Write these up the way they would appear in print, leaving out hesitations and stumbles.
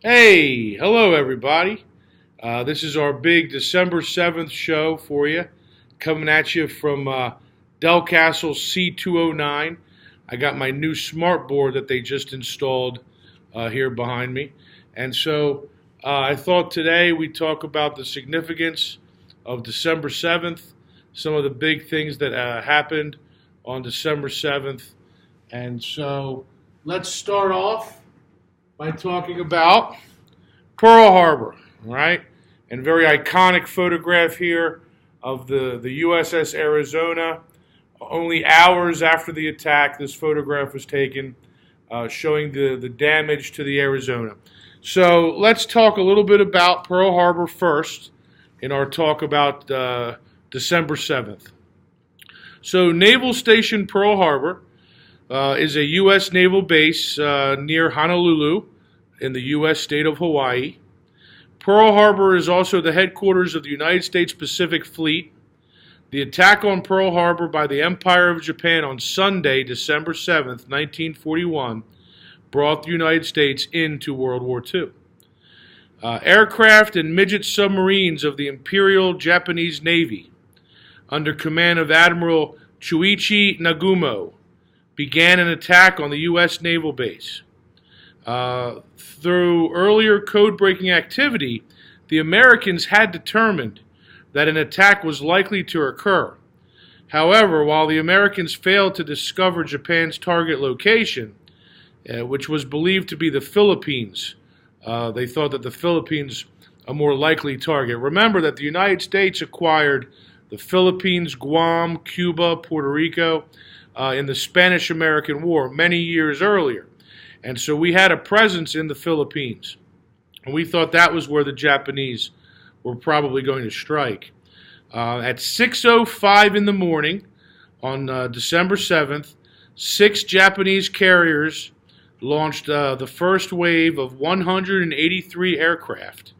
Hey, hello everybody. This is our big December 7th show for you, coming at you from Del Castle C209. I got my new smart board that they just installed here behind me. And so I thought today we'd talk about the significance of December 7th, some of the big things that happened on December 7th. And so let's start off by talking about Pearl Harbor, all right? And very iconic photograph here of the USS Arizona. Only hours after the attack, this photograph was taken, showing the damage to the Arizona. So let's talk a little bit about Pearl Harbor first in our talk about December 7th. So Naval Station Pearl Harbor is a U.S. naval base near Honolulu in the U.S. state of Hawaii. Pearl Harbor is also the headquarters of the United States Pacific Fleet. The attack on Pearl Harbor by the Empire of Japan on Sunday, December 7th, 1941, brought the United States into World War II. Aircraft and midget submarines of the Imperial Japanese Navy, under command of Admiral Chuichi Nagumo, began an attack on the U.S. naval base. Through earlier code-breaking activity, the Americans had determined that an attack was likely to occur. However, while the Americans failed to discover Japan's target location, which was believed to be the Philippines, they thought that the Philippines a more likely target. Remember that the United States acquired the Philippines, Guam, Cuba, Puerto Rico in the Spanish-American War many years earlier. And so we had a presence in the Philippines. And we thought that was where the Japanese were probably going to strike. At 6:05 in the morning on December 7th, 6 Japanese carriers launched the first wave of 183 aircraft,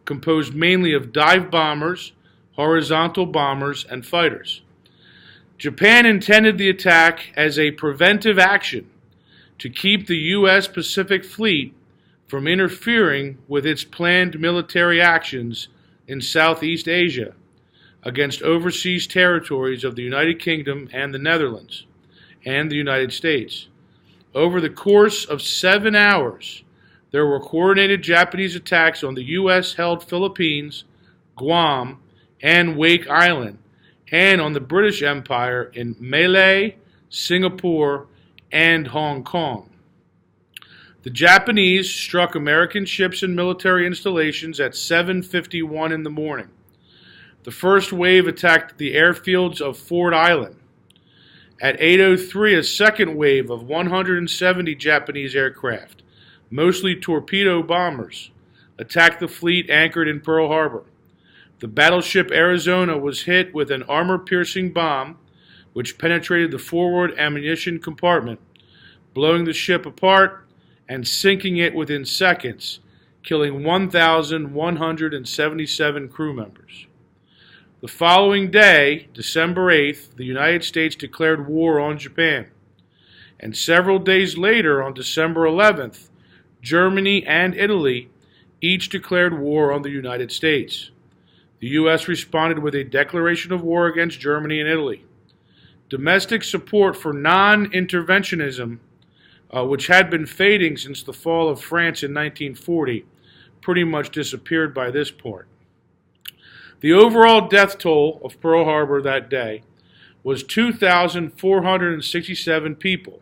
composed mainly of dive bombers, horizontal bombers, and fighters. Japan intended the attack as a preventive action to keep the U.S. Pacific Fleet from interfering with its planned military actions in Southeast Asia against overseas territories of the United Kingdom and the Netherlands and the United States. Over the course of 7 hours, there were coordinated Japanese attacks on the U.S.-held Philippines, Guam, and Wake Island, and on the British Empire in Malay, Singapore, and Hong Kong. The Japanese struck American ships and military installations at 7:51 in the morning. The first wave attacked the airfields of Ford Island. At 8:03, a second wave of 170 Japanese aircraft, mostly torpedo bombers, attacked the fleet anchored in Pearl Harbor. The battleship Arizona was hit with an armor-piercing bomb, which penetrated the forward ammunition compartment, blowing the ship apart and sinking it within seconds, killing 1,177 crew members. The following day, December 8th, the United States declared war on Japan. And several days later, on December 11th, Germany and Italy each declared war on the United States. The U.S. responded with a declaration of war against Germany and Italy. Domestic support for non-interventionism, which had been fading since the fall of France in 1940, pretty much disappeared by this point. The overall death toll of Pearl Harbor that day was 2,467 people,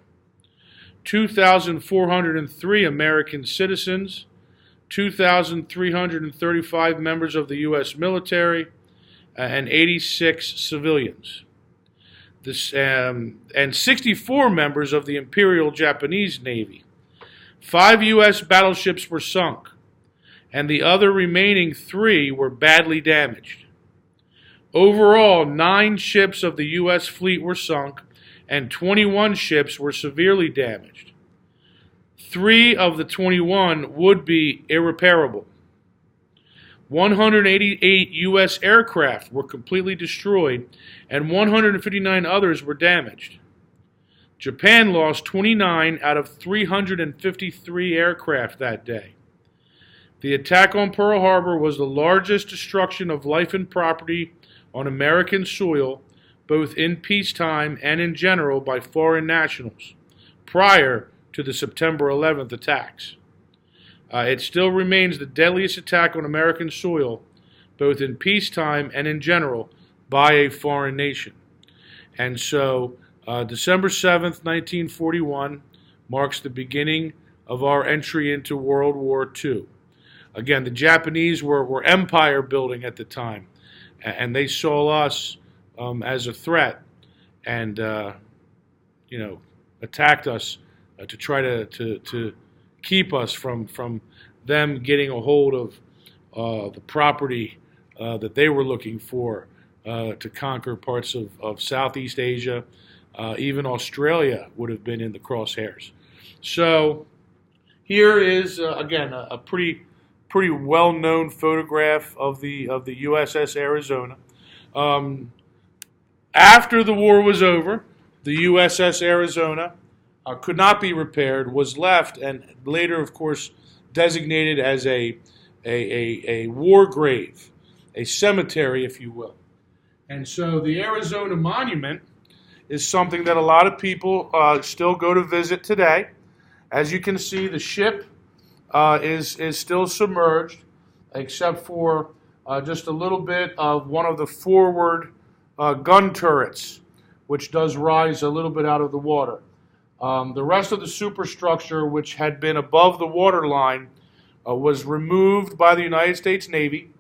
2,403 American citizens, 2,335 members of the U.S. military, and 86 civilians. And 64 members of the Imperial Japanese Navy. 5 U.S. battleships were sunk, and the other remaining 3 were badly damaged. Overall, 9 ships of the U.S. fleet were sunk, and 21 ships were severely damaged. 3 of the 21 would be irreparable. 188 U.S. aircraft were completely destroyed, and 159 others were damaged. Japan lost 29 out of 353 aircraft that day. The attack on Pearl Harbor was the largest destruction of life and property on American soil, both in peacetime and in general, by foreign nationals, prior to the September 11th attacks. It still remains the deadliest attack on American soil, both in peacetime and in general, by a foreign nation. And so, December 7th, 1941, marks the beginning of our entry into World War II. Again, the Japanese were empire building at the time, and they saw us as a threat, and attacked us to try to keep us from them getting a hold of the property that they were looking for to conquer parts of Southeast Asia. Even Australia would have been in the crosshairs. So here is again a pretty well-known photograph of the USS Arizona. After the war was over, the USS Arizona could not be repaired, was left, and later, of course, designated as a war grave, a cemetery, if you will. And so the Arizona Monument is something that a lot of people still go to visit today. As you can see, the ship is still submerged, except for just a little bit of one of the forward gun turrets, which does rise a little bit out of the water. The rest of the superstructure, which had been above the waterline, was removed by the United States Navy.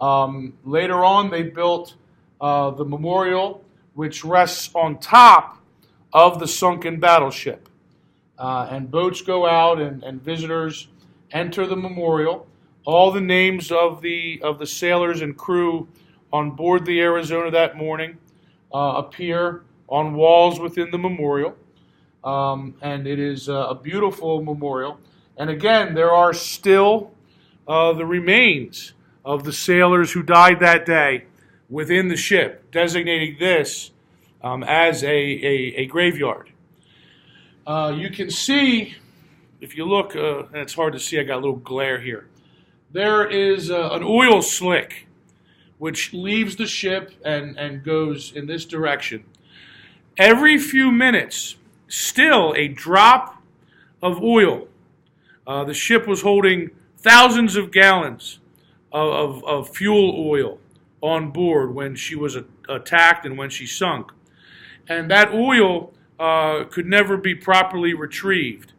Later on, they built the memorial, which rests on top of the sunken battleship. And boats go out, and visitors enter the memorial. All the names of the sailors and crew on board the Arizona that morning appear on walls within the memorial. And it is a beautiful memorial. And again, there are still the remains of the sailors who died that day within the ship, designating this as a graveyard. You can see, if you look, and it's hard to see, I got a little glare here. There is an oil slick which leaves the ship and goes in this direction. Every few minutes, still a drop of oil. The ship was holding thousands of gallons of fuel oil on board when she was attacked and when she sunk. And that oil could never be properly retrieved.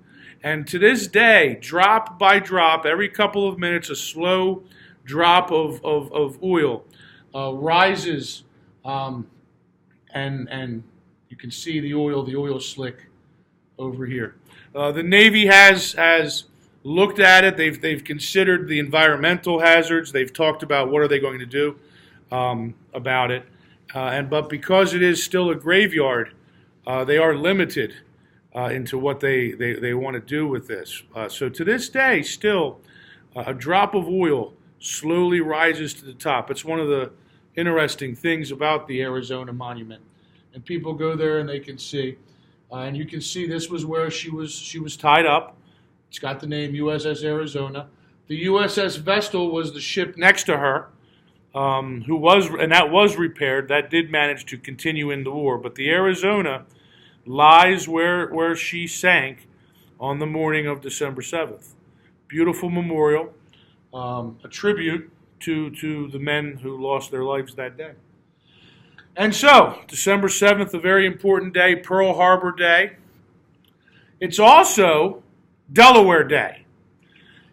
And to this day, drop by drop, every couple of minutes, a slow drop of oil rises, and you can see the oil slick over here. The Navy has looked at it. They've considered the environmental hazards. They've talked about what are they going to do about it. But because it is still a graveyard, they are limited into what they want to do with this. So to this day, still, a drop of oil slowly rises to the top. It's one of the interesting things about the Arizona Monument. And people go there and they can see. And you can see this was where she was tied up. It's got the name USS Arizona. The USS Vestal was the ship next to her, and that was repaired. That did manage to continue in the war. But the Arizona lies where she sank on the morning of December 7th. Beautiful memorial, a tribute to the men who lost their lives that day. And so, December 7th, a very important day, Pearl Harbor Day. It's also Delaware Day.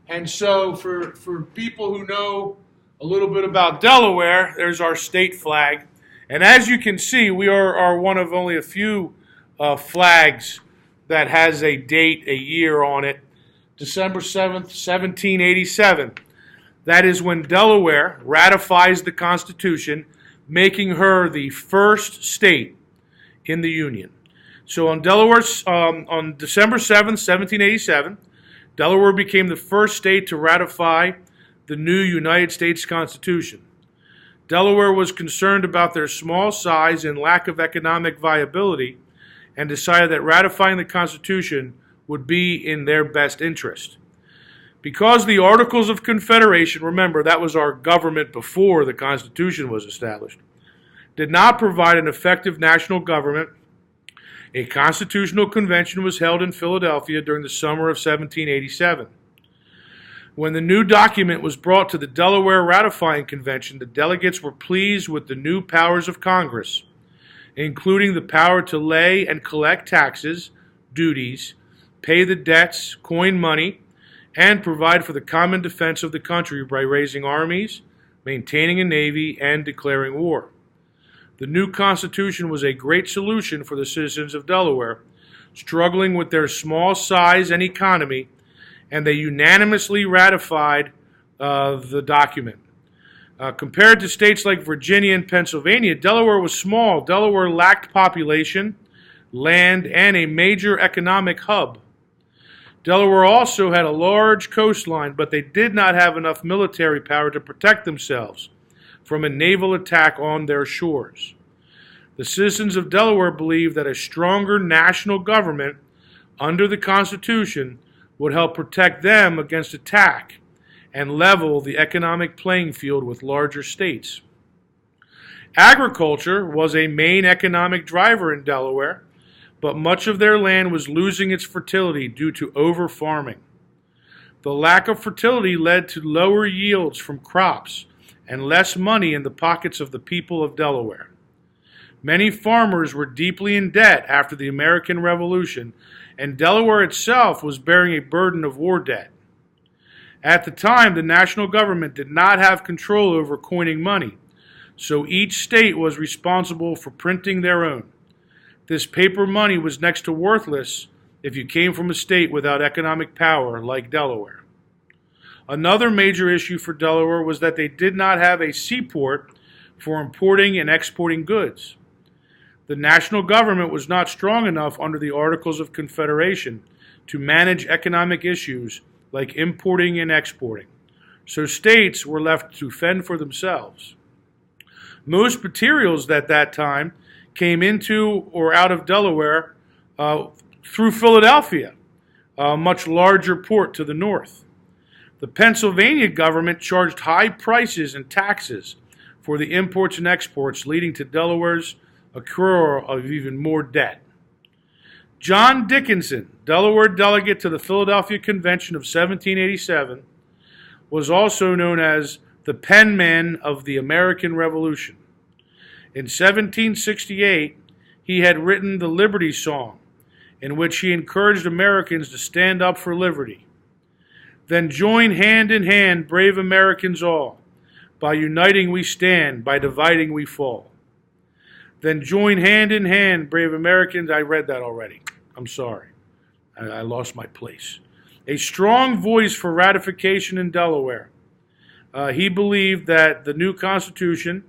And so, for people who know a little bit about Delaware, there's our state flag. And as you can see, we are one of only a few flags that has a date, a year on it. December 7th, 1787. That is when Delaware ratifies the Constitution, making her the first state in the Union. So on December 7th, 1787, Delaware became the first state to ratify the new United States Constitution. Delaware was concerned about their small size and lack of economic viability and decided that ratifying the Constitution would be in their best interest. Because the Articles of Confederation, remember that was our government before the Constitution was established, did not provide an effective national government, a constitutional convention was held in Philadelphia during the summer of 1787. When the new document was brought to the Delaware ratifying convention, the delegates were pleased with the new powers of Congress, including the power to lay and collect taxes, duties, pay the debts, coin money, and provide for the common defense of the country by raising armies, maintaining a navy, and declaring war. The new Constitution was a great solution for the citizens of Delaware, struggling with their small size and economy, and they unanimously ratified the document. Compared to states like Virginia and Pennsylvania, Delaware was small. Delaware lacked population, land, and a major economic hub. Delaware also had a large coastline, but they did not have enough military power to protect themselves from a naval attack on their shores. The citizens of Delaware believed that a stronger national government under the Constitution would help protect them against attack and level the economic playing field with larger states. Agriculture was a main economic driver in Delaware, but much of their land was losing its fertility due to over-farming. The lack of fertility led to lower yields from crops and less money in the pockets of the people of Delaware. Many farmers were deeply in debt after the American Revolution, and Delaware itself was bearing a burden of war debt. At the time, the national government did not have control over coining money, so each state was responsible for printing their own. This paper money was next to worthless if you came from a state without economic power like Delaware. Another major issue for Delaware was that they did not have a seaport for importing and exporting goods. The national government was not strong enough under the Articles of Confederation to manage economic issues like importing and exporting, so states were left to fend for themselves. Most materials at that time came into or out of Delaware through Philadelphia, a much larger port to the north. The Pennsylvania government charged high prices and taxes for the imports and exports, leading to Delaware's accrual of even more debt. John Dickinson, Delaware delegate to the Philadelphia Convention of 1787, was also known as the penman of the American Revolution. In 1768, he had written the Liberty Song, in which he encouraged Americans to stand up for liberty. Then join hand in hand, brave Americans all. By uniting we stand, by dividing we fall. Then join hand in hand, brave Americans. I read that already. I'm sorry. I lost my place. A strong voice for ratification in Delaware. He believed that the new Constitution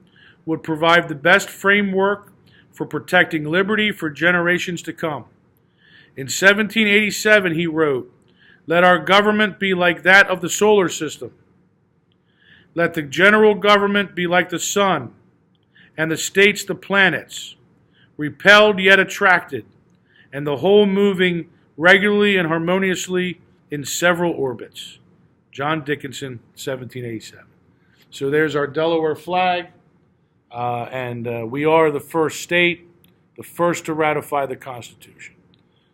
would provide the best framework for protecting liberty for generations to come. In 1787, he wrote, "Let our government be like that of the solar system. Let the general government be like the sun, and the states the planets, repelled yet attracted, and the whole moving regularly and harmoniously in several orbits." John Dickinson, 1787. So there's our Delaware flag. And we are the first state, the first to ratify the Constitution.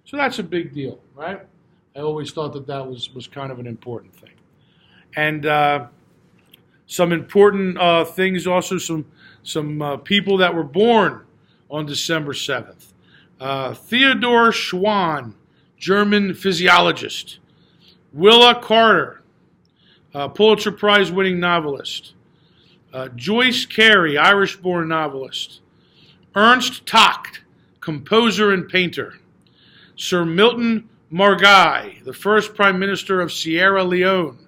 So that's a big deal, right? I always thought that was kind of an important thing. And some important things also, some people that were born on December 7th. Theodor Schwann, German physiologist. Willa Carter, Pulitzer Prize winning novelist. Joyce Carey, Irish-born novelist. Ernst Tacht, composer and painter. Sir Milton Margai, the first Prime Minister of Sierra Leone.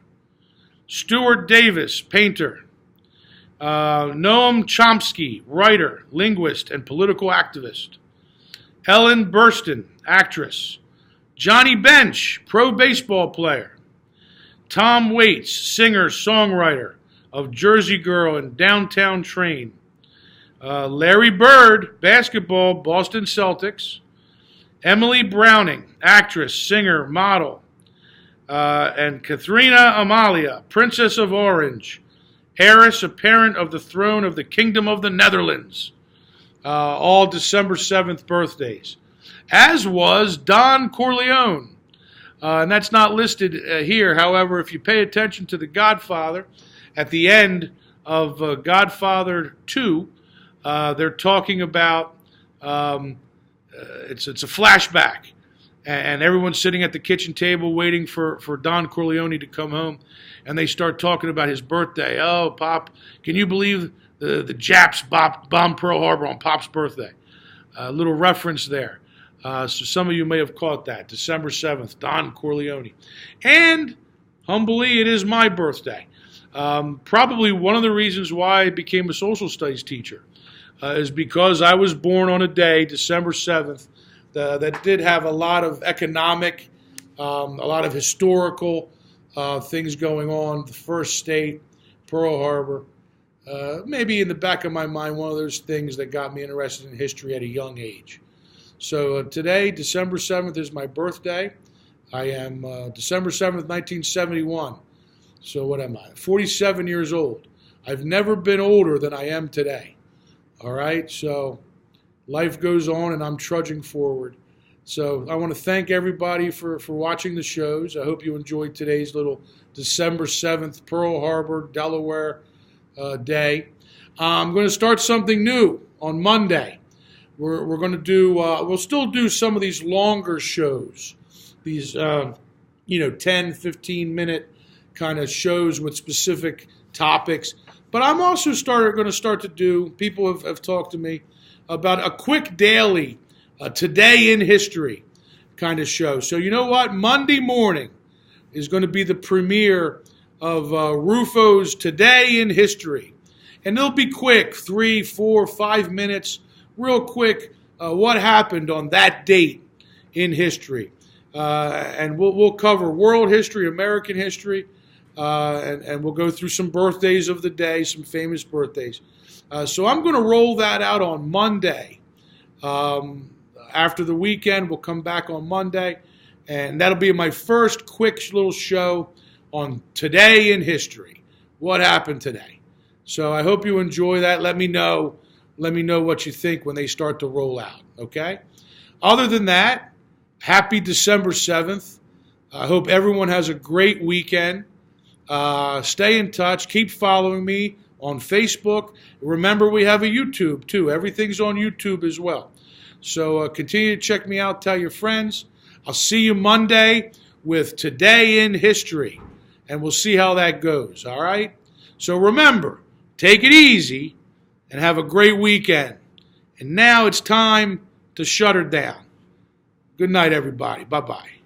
Stuart Davis, painter. Noam Chomsky, writer, linguist, and political activist. Ellen Burstyn, actress. Johnny Bench, pro baseball player. Tom Waits, singer, songwriter of Jersey Girl and Downtown Train. Larry Bird, basketball, Boston Celtics. Emily Browning, actress, singer, model. and Katharina Amalia, Princess of Orange, heiress apparent of the throne of the Kingdom of the Netherlands. All December 7th birthdays. As was Don Corleone. And that's not listed here. However, if you pay attention to The Godfather, at the end of Godfather 2, they're talking about, it's a flashback. And everyone's sitting at the kitchen table waiting for Don Corleone to come home. And they start talking about his birthday. Oh, Pop, can you believe the Japs bombed Pearl Harbor on Pop's birthday? A little reference there. So some of you may have caught that. December 7th, Don Corleone. And, humbly, it is my birthday. Probably one of the reasons why I became a social studies teacher is because I was born on a day, December 7th, that did have a lot of economic, a lot of historical things going on. The first state, Pearl Harbor. Maybe in the back of my mind, one of those things that got me interested in history at a young age. So today, December 7th, is my birthday. I am December 7th, 1971. So what am I? 47 years old. I've never been older than I am today. All right, so life goes on and I'm trudging forward. So I want to thank everybody for watching the shows. I hope you enjoyed today's little December 7th Pearl Harbor, Delaware day. I'm going to start something new on Monday. We're going to do, we'll still do some of these longer shows, these, 10, 15-minute kind of shows with specific topics. But I'm also going to start to do, people have talked to me about a quick daily, today in history kind of show. So you know what? Monday morning is going to be the premiere of Rufo's Today in History. And it'll be quick, 3, 4, 5 minutes, real quick, what happened on that date in history. And we'll cover world history, American history, and we'll go through some birthdays of the day, some famous birthdays. So I'm going to roll that out on Monday. After the weekend, we'll come back on Monday, and that'll be my first quick little show on Today in History. What happened today? So I hope you enjoy that. Let me know what you think when they start to roll out, okay? Other than that, happy December 7th. I hope everyone has a great weekend. Stay in touch. Keep following me on Facebook. Remember, we have a YouTube, too. Everything's on YouTube as well. So continue to check me out. Tell your friends. I'll see you Monday with Today in History, and we'll see how that goes, all right? So remember, take it easy and have a great weekend. And now it's time to shut her down. Good night, everybody. Bye-bye.